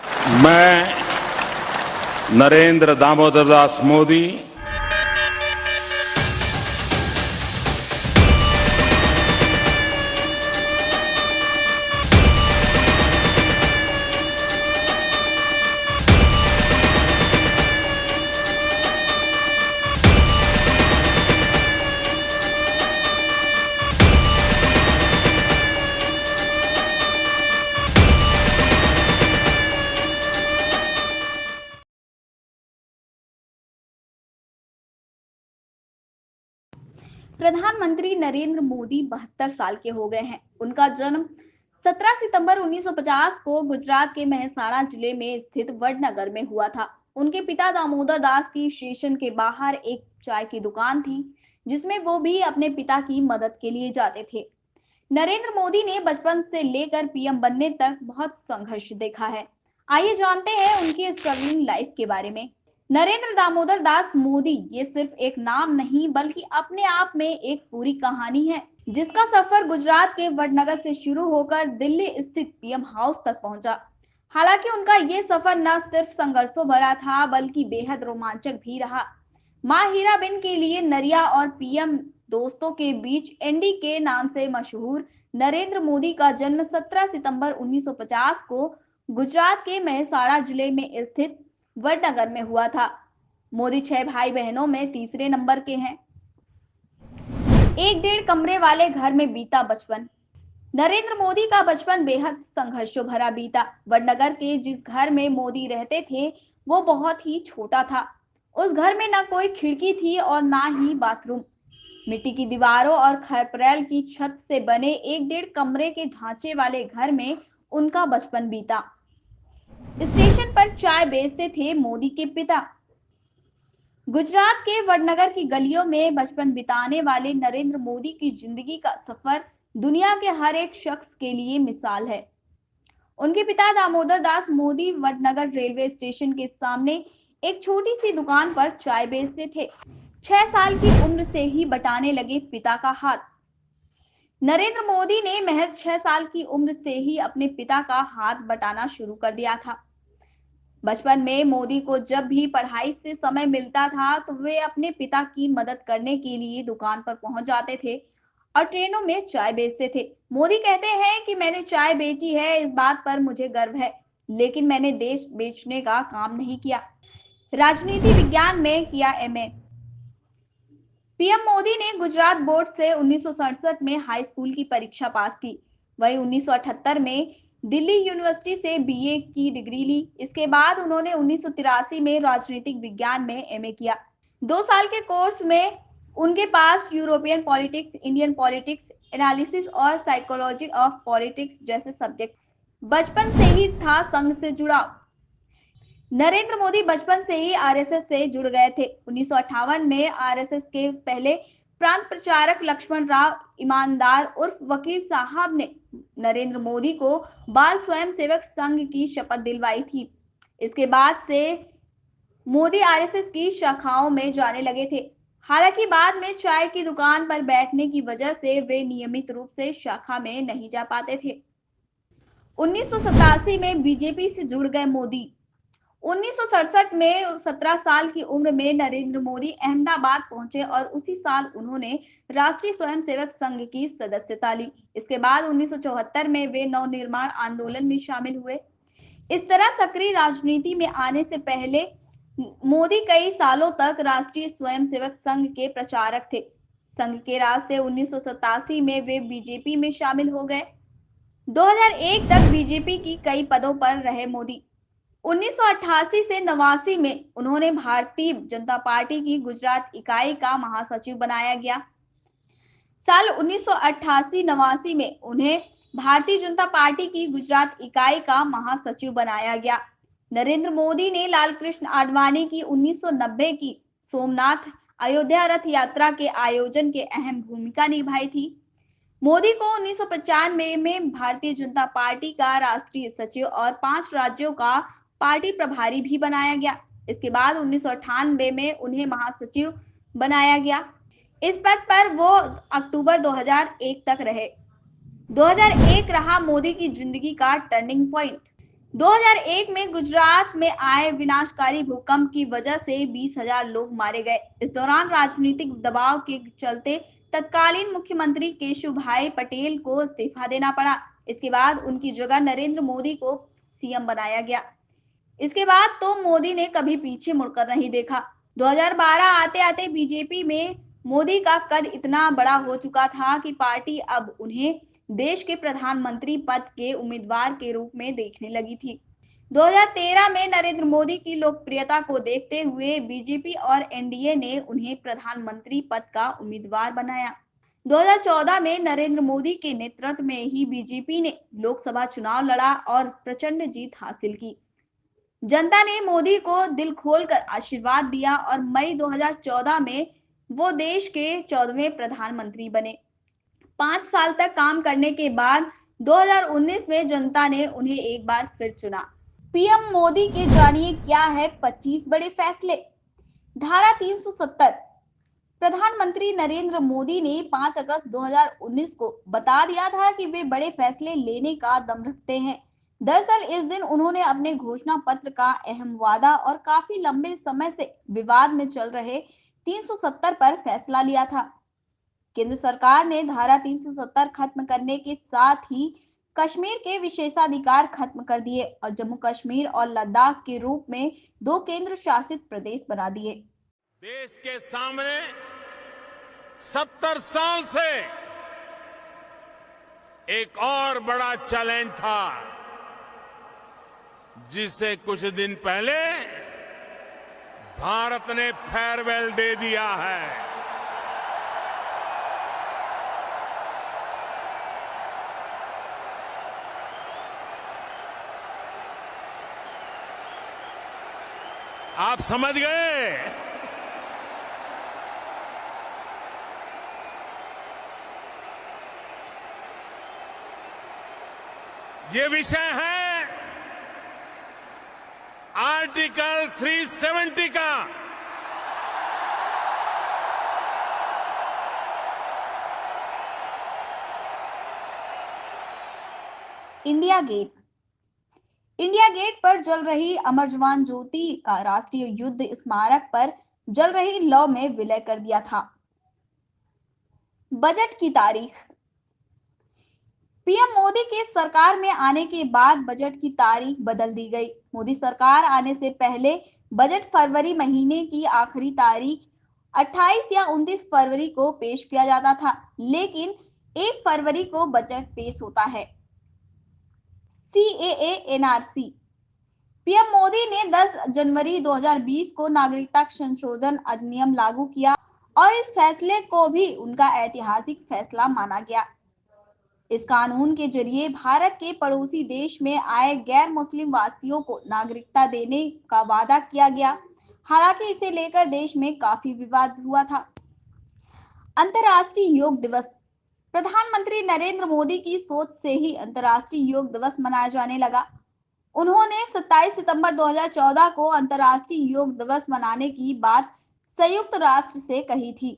मैं नरेंद्र दामोदर दास मोदी प्रधानमंत्री नरेंद्र मोदी 72 साल के हो गए हैं। उनका जन्म 17 सितंबर 1950 को गुजरात के मेहसाणा जिले में स्थित वडनगर में हुआ था। उनके पिता दामोदर दास की स्टेशन के बाहर एक चाय की दुकान थी, जिसमें वो भी अपने पिता की मदद के लिए जाते थे। नरेंद्र मोदी ने बचपन से लेकर पीएम बनने तक बहुत संघर्ष देखा है। आइए जानते हैं उनकी स्ट्रगलिंग लाइफ के बारे में। नरेंद्र दामोदर दास मोदी ये सिर्फ एक नाम नहीं बल्कि अपने आप में एक पूरी कहानी है, जिसका सफर गुजरात के वडनगर से शुरू होकर दिल्ली स्थित पीएम हाउस तक पहुंचा। हालांकि उनका ये सफर न सिर्फ संघर्षों भरा था बल्कि बेहद रोमांचक भी रहा। मां हीराबेन के लिए नरिया और पीएम दोस्तों के बीच एनडी के नाम से मशहूर नरेंद्र मोदी का जन्म 17 सितंबर 1950 को गुजरात के मेहसाणा जिले में स्थित वडनगर में हुआ था। मोदी 6 भाई बहनों में तीसरे नंबर के हैं। एक डेढ़ कमरे वाले घर में बीता बचपन। नरेंद्र मोदी का बचपन बेहद संघर्षों भरा बीता। वडनगर के जिस घर में मोदी रहते थे वो बहुत ही छोटा था। उस घर में ना कोई खिड़की थी और ना ही बाथरूम। मिट्टी की दीवारों और खरपरेल की छत से बने एक डेढ़ कमरे के ढांचे वाले घर में उनका बचपन बीता। स्टेशन पर चाय बेचते थे मोदी के पिता। गुजरात के वडनगर की गलियों में बचपन बिताने वाले नरेंद्र मोदी की जिंदगी का सफर दुनिया के हर एक शख्स के लिए मिसाल है। उनके पिता दामोदर दास मोदी वडनगर रेलवे स्टेशन के सामने एक छोटी सी दुकान पर चाय बेचते थे। 6 साल की उम्र से ही बटाने लगे पिता का हाथ। नरेंद्र मोदी ने महज 6 साल की उम्र से ही अपने पिता का हाथ बटाना शुरू कर दिया था। बचपन में मोदी को जब भी पढ़ाई से समय मिलता था तो वे अपने पिता की मदद करने के लिए दुकान पर पहुंच जाते थे और ट्रेनों में चाय बेचते थे। मोदी कहते हैं कि मैंने चाय बेची है, इस बात पर मुझे गर्व है, लेकिन मैंने देश बेचने का काम नहीं किया। राजनीति विज्ञान में किया एमए। पीएम मोदी ने गुजरात बोर्ड से 1967 में हाई स्कूल की परीक्षा पास की। वही 1978 में दिल्ली यूनिवर्सिटी से बीए की डिग्री ली। इसके बाद उन्होंने 1983 में राजनीतिक विज्ञान में एमए किया। 2 साल के कोर्स में उनके पास European politics, Indian politics, analysis और साइकोलॉजी ऑफ पॉलिटिक्स जैसे सब्जेक्ट। बचपन से ही था संघ से जुड़ाव। नरेंद्र मोदी बचपन से ही आरएसएस से जुड़ गए थे। 1958 में आरएसएस के पहले प्रांत प्रचारक लक्ष्मण राव ईमानदार उर्फ वकील साहब ने नरेंद्र मोदी को बाल स्वयंसेवक संघ की शपथ दिलवाई थी। इसके बाद से मोदी आरएसएस की शाखाओं में जाने लगे थे। हालांकि बाद में चाय की दुकान पर बैठने की वजह से वे नियमित रूप से शाखा में नहीं जा पाते थे। 1987 में बीजेपी से जुड़ गए मोदी। 1967 में 17 साल की उम्र में नरेंद्र मोदी अहमदाबाद पहुंचे और उसी साल उन्होंने राष्ट्रीय स्वयंसेवक संघ की सदस्यता ली। इसके बाद 1974 में वे नवनिर्माण आंदोलन में शामिल हुए। इस तरह सक्रिय राजनीति में आने से पहले मोदी कई सालों तक राष्ट्रीय स्वयंसेवक संघ के प्रचारक थे। संघ के रास्ते 1987 में वे बीजेपी में शामिल हो गए। 2001 तक बीजेपी की कई पदों पर रहे मोदी। 1988 से 89 में उन्होंने भारतीय जनता पार्टी की गुजरात इकाई का महासचिव बनाया गया। साल 1988-89 में उन्हें भारतीय जनता पार्टी की गुजरात इकाई का महासचिव बनाया गया। नरेंद्र मोदी ने लालकृष्ण आडवाणी की 1990 की सोमनाथ अयोध्या रथ यात्रा के आयोजन के अहम भूमिका निभाई थी। मोदी को 1995 में भारतीय जनता पार्टी का राष्ट्रीय सचिव और 5 राज्यों का पार्टी प्रभारी भी बनाया गया। इसके बाद 1998 में उन्हें महासचिव बनाया गया। इस पद पर वो अक्टूबर 2001 तक रहे। 2001 रहा मोदी की जिंदगी का टर्निंग पॉइंट। 2001 में गुजरात में आए विनाशकारी भूकंप की वजह से 20,000 लोग मारे गए। इस दौरान राजनीतिक दबाव के चलते तत्कालीन मुख्यमंत्री केशुभाई पटेल को इस्तीफा देना पड़ा। इसके बाद उनकी जगह नरेंद्र मोदी को सीएम बनाया गया। इसके बाद तो मोदी ने कभी पीछे मुड़कर नहीं देखा। 2012 आते आते बीजेपी में मोदी का कद इतना बड़ा हो चुका था कि पार्टी अब उन्हें देश के प्रधानमंत्री पद के उम्मीदवार के रूप में देखने लगी थी। 2013 में नरेंद्र मोदी की लोकप्रियता को देखते हुए बीजेपी और एनडीए ने उन्हें प्रधानमंत्री पद का उम्मीदवार बनाया। 2014 में नरेंद्र मोदी के नेतृत्व में ही बीजेपी ने लोकसभा चुनाव लड़ा और प्रचंड जीत हासिल की। जनता ने मोदी को दिल खोलकर आशीर्वाद दिया और मई 2014 में वो देश के 14वें प्रधानमंत्री बने। 5 साल तक काम करने के बाद 2019 में जनता ने उन्हें एक बार फिर चुना। पीएम मोदी के जानिए क्या है 25 बड़े फैसले। धारा 370। प्रधानमंत्री नरेंद्र मोदी ने 5 अगस्त 2019 को बता दिया था कि वे बड़े फैसले लेने का दम रखते हैं। दरअसल इस दिन उन्होंने अपने घोषणा पत्र का अहम वादा और काफी लंबे समय से विवाद में चल रहे 370 पर फैसला लिया था। केंद्र सरकार ने धारा 370 खत्म करने के साथ ही कश्मीर के विशेषाधिकार खत्म कर दिए और जम्मू कश्मीर और लद्दाख के रूप में 2 केंद्र शासित प्रदेश बना दिए। देश के सामने 70 साल से एक और बड़ा चैलेंज था, जिसे कुछ दिन पहले भारत ने फेयरवेल दे दिया है। आप समझ गए? ये विषय है आर्टिकल 370 का। India gate. इंडिया गेट पर जल रही अमर जवान ज्योति का राष्ट्रीय युद्ध स्मारक पर जल रही लौ में विलय कर दिया था। बजट की तारीख। पीएम मोदी के सरकार में आने के बाद बजट की तारीख बदल दी गई। मोदी सरकार आने से पहले बजट फरवरी महीने की आखिरी तारीख 28 या 29 फरवरी को पेश किया जाता था, लेकिन 1 फरवरी को बजट पेश होता है। CAA NRC। पीएम मोदी ने 10 जनवरी 2020 को नागरिकता संशोधन अधिनियम लागू किया और इस फैसले को भी उनका ऐतिहासिक फैसला माना गया। इस कानून के जरिए भारत के पड़ोसी देश में आए गैर मुस्लिम वासियों को नागरिकता देने का वादा किया गया। हालांकि इसे लेकर देश में काफी विवाद हुआ था। अंतर्राष्ट्रीय योग दिवस। प्रधानमंत्री नरेंद्र मोदी की सोच से ही अंतर्राष्ट्रीय योग दिवस मनाया जाने लगा। उन्होंने 27 सितंबर 2014 को अंतर्राष्ट्रीय योग दिवस मनाने की बात संयुक्त राष्ट्र से कही थी।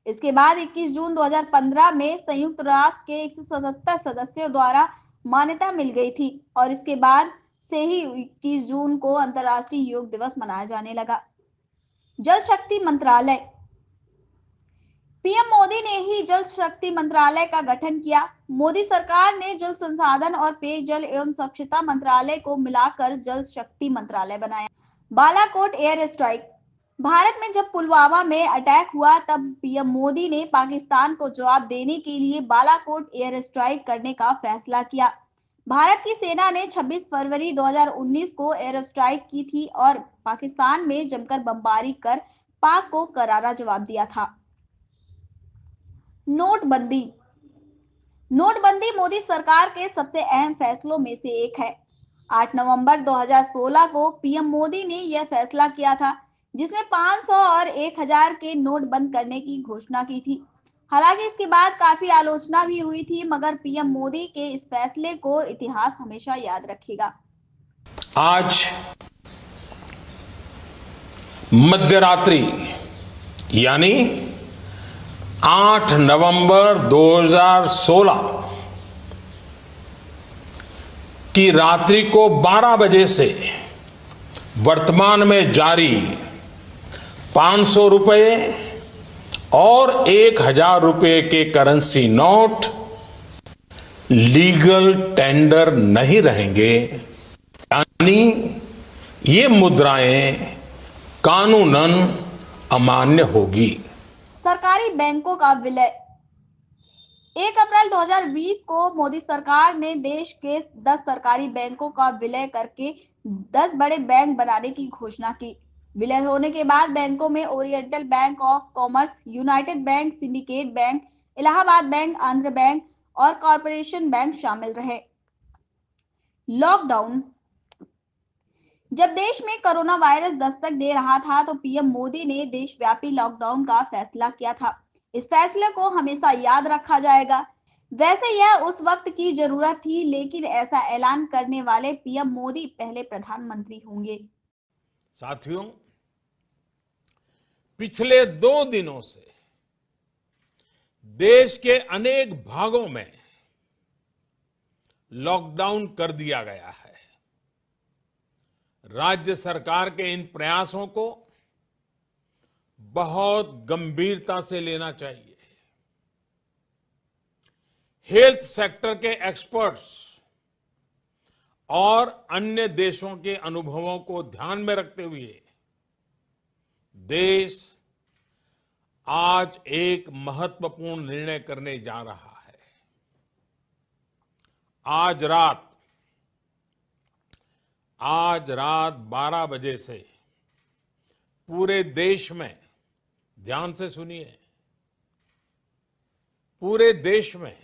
इसके बाद 21 जून 2015 में संयुक्त राष्ट्र के 177 सदस्यों द्वारा मान्यता मिल गई थी और इसके बाद से ही 21 जून को अंतर्राष्ट्रीय योग दिवस मनाया जाने लगा। जल शक्ति मंत्रालय। पीएम मोदी ने ही जल शक्ति मंत्रालय का गठन किया। मोदी सरकार ने जल संसाधन और पेयजल एवं स्वच्छता मंत्रालय को मिलाकर जल शक्ति मंत्रालय बनाया। Balakot air strike. भारत में जब पुलवामा में अटैक हुआ तब पीएम मोदी ने पाकिस्तान को जवाब देने के लिए बालाकोट एयर स्ट्राइक करने का फैसला किया। भारत की सेना ने 26 फरवरी 2019 को एयर स्ट्राइक की थी और पाकिस्तान में जमकर बमबारी कर पाक को करारा जवाब दिया था। नोटबंदी। नोटबंदी मोदी सरकार के सबसे अहम फैसलों में से एक है। 8 नवंबर 2016 को पीएम मोदी ने यह फैसला किया था, जिसमें 500 और 1000 के नोट बंद करने की घोषणा की थी। हालांकि इसके बाद काफी आलोचना भी हुई थी, मगर पीएम मोदी के इस फैसले को इतिहास हमेशा याद रखेगा। आज मध्यरात्रि यानी 8 नवंबर 2016 कि रात्रि को 12 बजे से वर्तमान में जारी 500 रुपए और 1000 रुपए के करेंसी नोट लीगल टेंडर नहीं रहेंगे, यानी ये मुद्राएं कानूनन अमान्य होगी। सरकारी बैंकों का विलय। 1 अप्रैल 2020 को मोदी सरकार ने देश के 10 सरकारी बैंकों का विलय करके 10 बड़े बैंक बनाने की घोषणा की। विलय होने के बाद बैंकों में oriental bank of commerce, United bank, syndicate bank, Allahabad bank, Andhra bank और कॉरपोरेशन बैंक शामिल रहे। लॉकडाउन। जब देश में कोरोना वायरस दस्तक दे रहा था तो पीएम मोदी ने देशव्यापी लॉकडाउन का फैसला किया था। इस फैसले को हमेशा याद रखा जाएगा। वैसे यह उस वक्त की जरूरत थी, लेकिन ऐसा ऐलान करने वाले पीएम मोदी पहले प्रधानमंत्री होंगे। साथियों, पिछले 2 दिनों से देश के अनेक भागों में लॉकडाउन कर दिया गया है। राज्य सरकार के इन प्रयासों को बहुत गंभीरता से लेना चाहिए। हेल्थ सेक्टर के एक्सपर्ट्स और अन्य देशों के अनुभवों को ध्यान में रखते हुए देश आज एक महत्वपूर्ण निर्णय करने जा रहा है। आज रात 12 बजे से पूरे देश में, ध्यान से सुनिए, पूरे देश में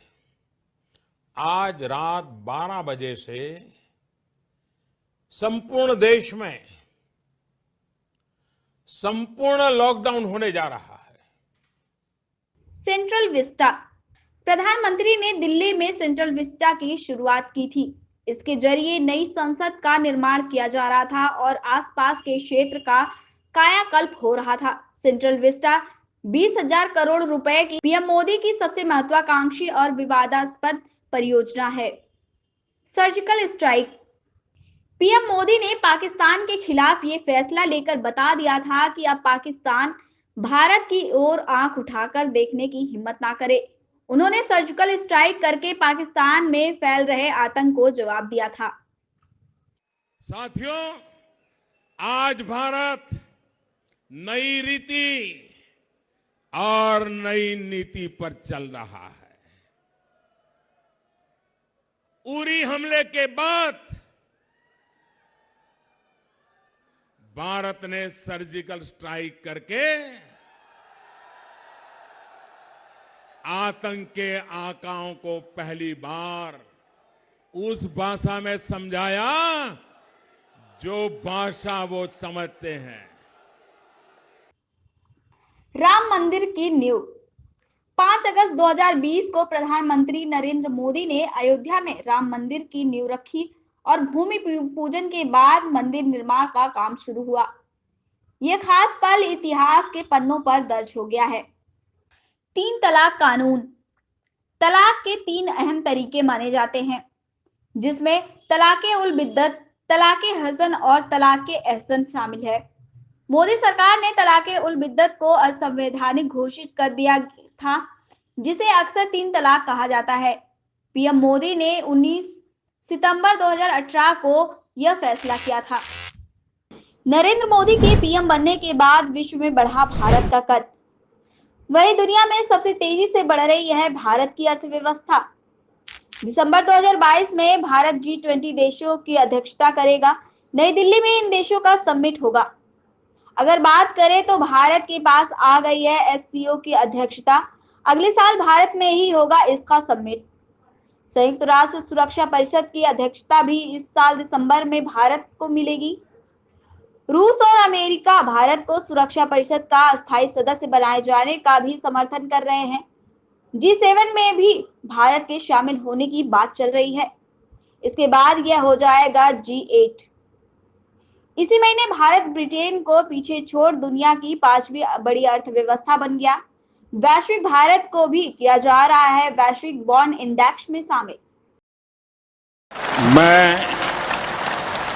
आज रात 12 बजे से संपूर्ण देश में संपूर्ण लॉकडाउन होने जा रहा है। Central Vista. प्रधानमंत्री ने दिल्ली में सेंट्रल विस्टा की शुरुआत की थी। इसके जरिए नई संसद का निर्माण किया जा रहा था और आसपास के क्षेत्र का कायाकल्प हो रहा था। सेंट्रल विस्टा 20,000 करोड़ रुपए की पीएम मोदी की सबसे महत्वाकांक्षी और विवादास्पद परियोजना है। Surgical strike. पीएम मोदी ने पाकिस्तान के खिलाफ ये फैसला लेकर बता दिया था कि अब पाकिस्तान भारत की ओर आंख उठाकर देखने की हिम्मत ना करे। उन्होंने सर्जिकल स्ट्राइक करके पाकिस्तान में फैल रहे आतंक को जवाब दिया था। साथियों, आज भारत नई रीति और नई नीति पर चल रहा है। उरी हमले के बाद भारत ने सर्जिकल स्ट्राइक करके आतंक के आकाओं को पहली बार उस भाषा में समझाया जो भाषा वो समझते हैं। राम मंदिर की नींव। 5 अगस्त 2020 को प्रधानमंत्री नरेंद्र मोदी ने अयोध्या में राम मंदिर की नींव रखी और भूमि पूजन के बाद मंदिर निर्माण का काम शुरू हुआ। यह खास पल इतिहास के पन्नों पर दर्ज हो गया है। 3 तलाक कानून। तलाक के 3 अहम तरीके माने जाते हैं, जिसमें तलाके उल बिद्दत, तलाके हसन और तलाके एहसन शामिल है। मोदी सरकार ने तलाके उल बिद्दत को असंवैधानिक घोषित कर दिया था, जिसे अक्सर 3 तलाक कहा जाता है। पीएम मोदी ने 19 सितंबर 2018 को यह फैसला किया था। नरेंद्र मोदी के पीएम बनने के बाद विश्व में बढ़ा भारत का कद। वही दुनिया में सबसे तेजी से बढ़ रही है भारत की अर्थव्यवस्था। दिसंबर 2022 में भारत G20 देशों की अध्यक्षता करेगा। नई दिल्ली में इन देशों का समिट होगा। अगर बात करें तो भारत के पास आ गई है SCO की अध्यक्षता। अगले साल भारत में ही होगा इसका समिट। संयुक्त राष्ट्र सुरक्षा परिषद की अध्यक्षता भी इस साल दिसंबर में भारत को मिलेगी। रूस और अमेरिका भारत को सुरक्षा परिषद का अस्थायी सदस्य बनाए जाने का भी समर्थन कर रहे हैं। G7 में भी भारत के शामिल होने की बात चल रही है। इसके बाद यह हो जाएगा G8। इसी महीने भारत ब्रिटेन को पीछे छोड़ दुनिया की 5वीं बड़ी अर्थव्यवस्था बन गया। वैश्विक भारत को भी किया जा रहा है वैश्विक बॉन्ड इंडेक्स में शामिल। मैं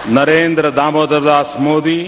नरेंद्र दामोदर दास मोदी